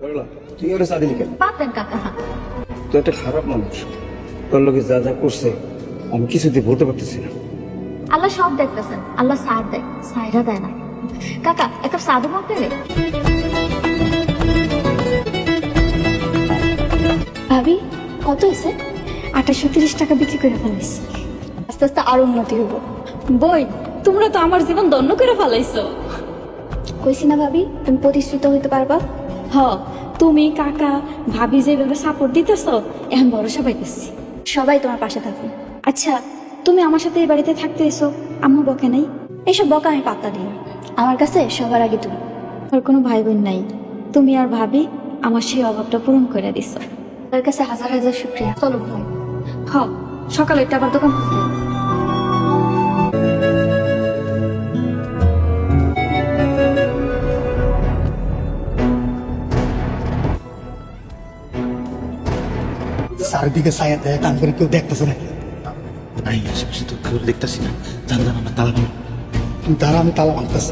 তুই ওরা চা দিলি কেন? বাদ দেন কাকা। তুই একটা খারাপ মানুষ। তোর লোকে যা যা করছে আমি কিছুতেই বলতে পারতেছি না। আল্লাহ সব দেখতেছেন, আল্লাহ সার দেয়, সাইরা দেয় না। কাকা এক কাপ চা দেবো আপনারে? ভাবি কত হয়েছে? 2830 টাকা বিক্রি করে ফেলাইছি। আস্তে আস্তে আরো উন্নতি হবো। বই, তোমরা তো আমার জীবন দন্য করে ফেলাইছো। কইছি না ভাবি তুমি প্রতিষ্ঠিত হইতে পারবা। হ, তুমি কাকা ভাবি যেভাবে সাপোর্ট দিতেছ, এখন ভরসা পাইতেছি। সবাই তোমার পাশে থাকবে। আচ্ছা তুমি আমার সাথে এই বাড়িতে থাকতে এসো, আম্মু বকে নাই? এইসব বকা আমি পাত্তা দিই না, আমার কাছে সবার আগে তুমি। ওর কোনো ভাই বোন নাই, তুমি আর ভাবি আমার সেই অভাবটা পূরণ করে দিছ। তার কাছে হাজার হাজার শুক্রিয়া। চলো ভাই। হ, সকালে একটা আবার দোকান খুলতে হবে। চারিদিকে ছায়া দেয় কান করে কেউ দেখতেছে নাকি? নাই, আশেপাশে তো কেউ দেখতেছি না। জানলাম আমরা তালা তুমি তারা আমি তালা ভাঙতেছি।